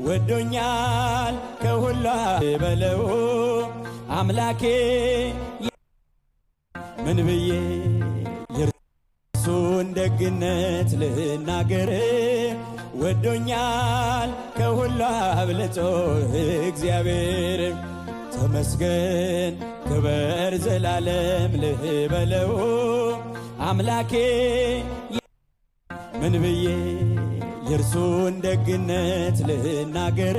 ወዶኛል ከሁሉ በለው አምላኬ ምን ብዬ የእርሱን ደግነት ልናገር ወዶኛል ከሁሉ አብልጦ እግዚአብሔር ተመስገን ክበር ዘላለም ልበለው አምላኬ ምን ብዬ የእርሱን ደግነት ልናገር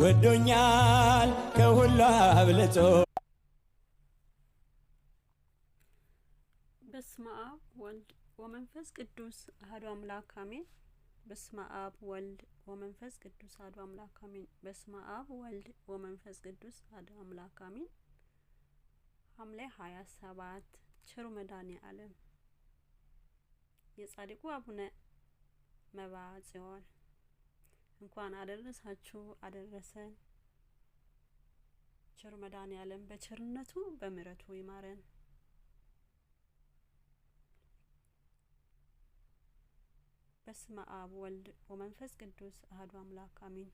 ወዶኛል ከሁሉ አብልጦ። በስመ አብ ወልድ ወመንፈስ ቅዱስ አሐዱ አምላክ አሜን። በስመ አብ ወልድ ወመንፈስ ቅዱስ አሐዱ አምላክ አሜን። በስመ አብ ወልድ ወመንፈስ ቅዱስ አሐዱ አምላክ አሜን። ሐምሌ 27 ቸሩ መድኃኔዓለም የጻድቁ አቡነ መብዓ ጽዮን እንኳን አደረሳችሁ አደረሰን። ቸሩ መድኃኔዓለም በቸርነቱ በምሕረቱ ይማረን። በስመ አብ ወልድ ወመንፈስ ቅዱስ አሐዱ አምላክ አሜን።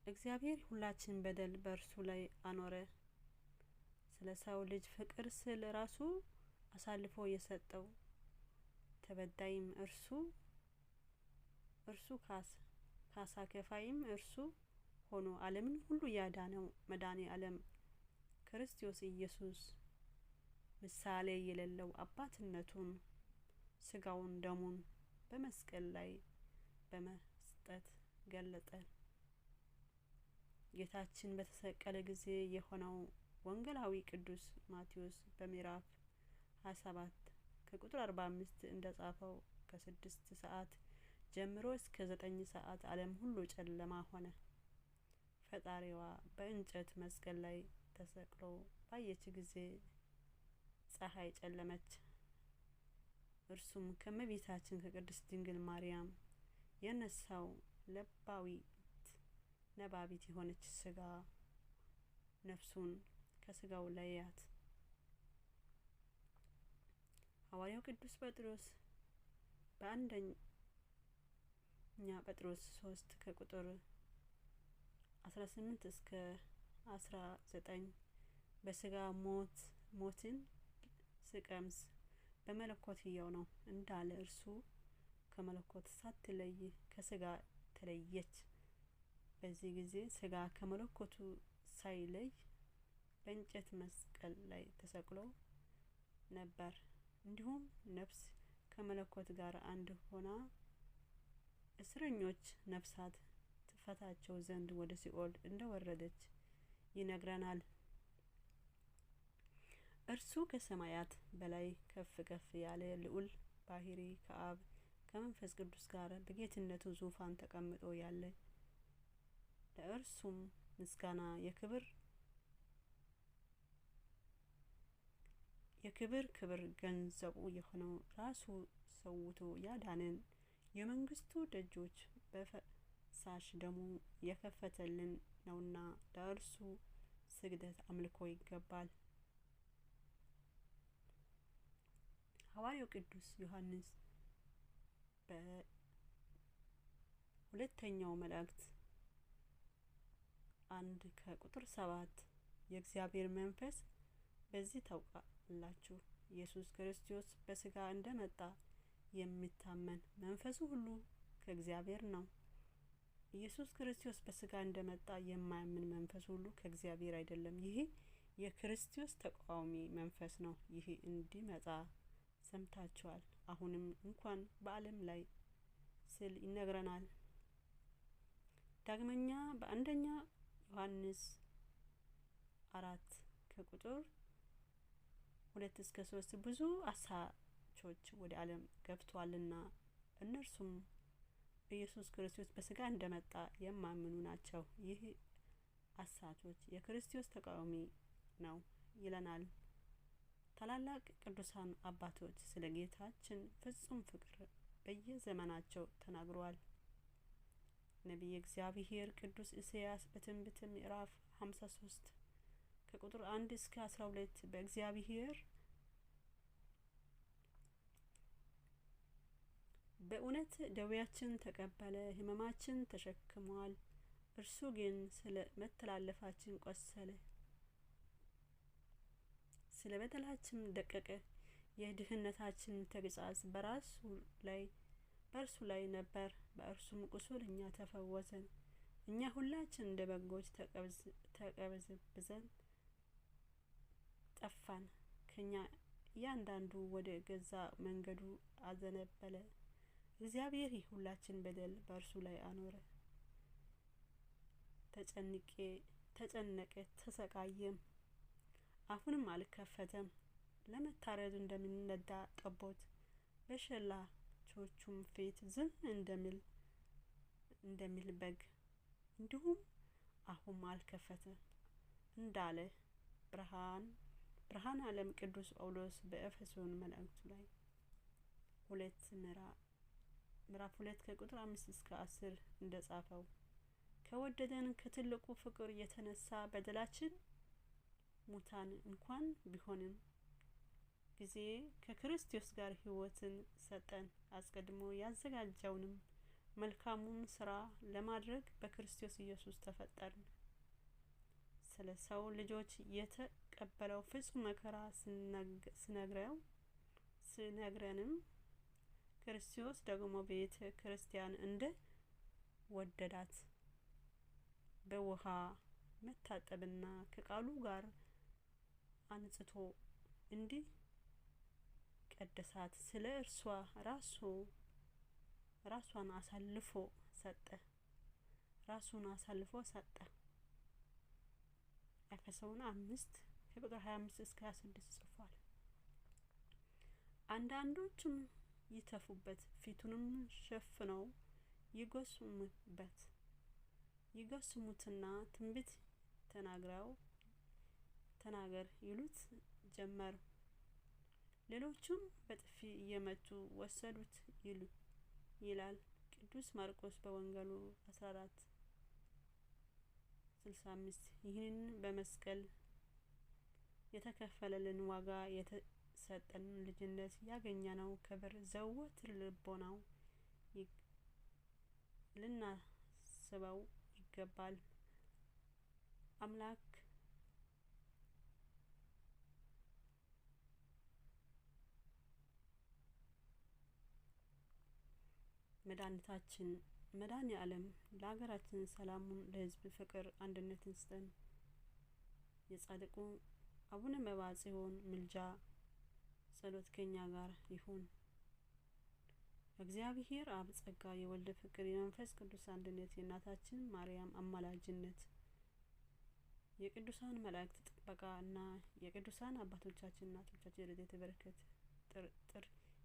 እግዚአብሔር ሁላችን በደል በእርሱ ላይ አኖረ። ስለ ሰው ልጅ ፍቅር ስል ራሱ አሳልፎ የሰጠው ተበዳይም እርሱ ካሳ ከፋይም እርሱ ሆኖ ዓለምን ሁሉ ያዳነው መድኃኔዓለም ክርስቶስ ኢየሱስ ምሳሌ የሌለው አባትነቱን ስጋውን ደሙን በመስቀል ላይ በመስጠት ገለጠ። ጌታችን በተሰቀለ ጊዜ የሆነው ወንጌላዊ ቅዱስ ማቴዎስ በምዕራፍ 27 ከቁጥር 45 እንደጻፈው ከ6 ሰዓት ጀምሮ እስከ 9 ሰዓት ዓለም ሁሉ ጨለማ ሆነ። ፈጣሪዋ በእንጨት መስቀል ላይ ተሰቅሎ ባየች ጊዜ ፀሐይ ጨለመች። እርሱም ከእመቤታችን ከቅድስት ድንግል ማርያም የነሳው ነባቢት የሆነች ስጋ ነፍሱን ከስጋው ለያት። ሐዋርያው ቅዱስ ጴጥሮስ በአንደኛ ጴጥሮስ 3 ከቁጥር 18 እስከ 19 በስጋ ሞትን ስቀምስ በመለኮት ሕያው ነው እንዳለ እርሱ ከመለኮት ሳትለይ ከስጋ ተለየች። በዚህ ጊዜ ስጋ ከመለኮቱ ሳይለይ በእንጨት መስቀል ላይ ተሰቅሎ ነበር። እንዲሁም ነፍስ ከመለኮት ጋር አንድ ሆና እስረኞች ነፍሳት ትፈታቸው ዘንድ ወደ ሲኦል እንደወረደች ይነግረናል። እርሱ ከሰማያት በላይ ከፍ ከፍ ያለ ልዑል ባህሪ ከአብ ከመንፈስ ቅዱስ ጋር በጌትነቱ ዙፋን ተቀምጦ ያለ ለእርሱም ምስጋና የክብር ገንዘቡ የሆነው ራሱ ሰውቶ ያዳነን የመንግስቱ ደጆች በፈሳሽ ደሙ የከፈተልን ነውና ለእርሱ ስግደት አምልኮ ይገባል። ሐዋርያው ቅዱስ ዮሐንስ በሁለተኛው መልእክት 1 ከቁጥር 7 የእግዚአብሔር መንፈስ በዚህ ታውቃላችሁ ኢየሱስ ክርስቶስ በስጋ እንደመጣ የሚታመን መንፈሱ ሁሉ ከእግዚአብሔር ነው። ኢየሱስ ክርስቶስ በስጋ እንደመጣ የማያምን መንፈስ ሁሉ ከእግዚአብሔር አይደለም። ይህ የክርስቶስ ተቃዋሚ መንፈስ ነው። ይህ እንዲመጣ ሰምታችኋል፣ አሁንም እንኳን በዓለም ላይ ስል ይነግረናል። ዳግመኛ በአንደኛ ዮሐንስ 4 ከቁጥር 2 እስከ 3 ብዙ አሳቾች ወደ ዓለም ገብተዋልና እነርሱም ኢየሱስ ክርስቶስ በስጋ እንደመጣ የማያምኑ ናቸው። ይህ አሳቾች የክርስቶስ ተቃዋሚ ነው ይለናል። ታላላቅ ቅዱሳን አባቶች ስለ ጌታችን ፍጹም ፍቅር በየዘመናቸው ተናግረዋል። ነቢየ እግዚአብሔር ቅዱስ ኢሳይያስ በትንቢተ ምዕራፍ 53 ከቁጥር 1 እስከ 12 በእውነት ደዌያችን ተቀበለ፣ ሕመማችን ተሸክሟል። እርሱ ግን ስለ መተላለፋችን ቆሰለ፣ ስለ በደላችን ደቀቀ። የድህነታችን ተግሣጽ በእርሱ ላይ ነበር፣ በእርሱም ቁስል እኛ ተፈወስን። እኛ ሁላችን እንደ በጎች ተቅበዝብዘን ጠፋን፣ ከእኛ እያንዳንዱ ወደ ገዛ መንገዱ አዘነበለ። እግዚአብሔር የሁላችን በደል በእርሱ ላይ አኖረ። ተጨነቀ፣ ተሰቃየም፣ አፉንም አልከፈተም። ለመታረድ እንደሚነዳ ጠቦት በሸላቾቹም ፊት ዝም እንደሚል በግ እንዲሁም አፉን አልከፈተም እንዳለ ብርሃነ ዓለም ቅዱስ ጳውሎስ በኤፌሶን መልእክቱ ላይ ምዕራፍ 2 ከቁጥር 5 እስከ 10 እንደጻፈው ከወደደን ከትልቁ ፍቅር የተነሳ በደላችን ሙታን እንኳን ቢሆንም ጊዜ ከክርስቶስ ጋር ሕይወትን ሰጠን። አስቀድሞ ያዘጋጀውንም መልካሙን ስራ ለማድረግ በክርስቶስ ኢየሱስ ተፈጠርን። ስለ ሰው ልጆች የተቀበለው ፍጹም መከራ ሲነግረንም ክርስቶስ ደግሞ ቤተ ክርስቲያን እንደ ወደዳት በውሃ መታጠብና ከቃሉ ጋር አንጽቶ እንዲህ ቀደሳት ስለ እርሷ ራሱን አሳልፎ ሰጠ። ኤፌሶን 5 ከቁጥር 25 እስከ 26 ጽፏል። አንዳንዶቹም ይተፉበት፣ ፊቱንም ሸፍነው ይጎስሙትና ትንቢት ተናገር ይሉት ጀመር። ሌሎቹም በጥፊ እየመቱ ወሰዱት ይላል ቅዱስ ማርቆስ በወንጌሉ 14:65። ይህን በመስቀል የተከፈለልን ዋጋ የተሰጠን ልጅነት ያገኘነው ክብር ዘወትር ልቦናው ልናስበው ይገባል። አምላክ መድኃኔ ዓለም ለሀገራችን ሰላሙን፣ ለሕዝብ ፍቅር አንድነትን ስጠን። የጻድቁ አቡነ መብዓ ጽዮን ምልጃ ጸሎት ከኛ ጋር ይሁን። እግዚአብሔር አብ ጸጋ፣ የወልድ ፍቅር፣ የመንፈስ ቅዱስ አንድነት፣ የእናታችን ማርያም አማላጅነት፣ የቅዱሳን መላእክት ጥበቃ እና የቅዱሳን አባቶቻችን እናቶቻችን ረድኤት በረከት ጥርጥር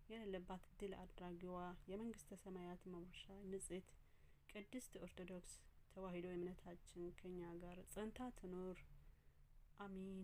የሌለባት ድል አድራጊዋ የመንግስተ ሰማያት መውረሻ ንጽሕት ቅድስት ኦርቶዶክስ ተዋሕዶ እምነታችን ከኛ ጋር ጸንታ ትኑር። አሜን።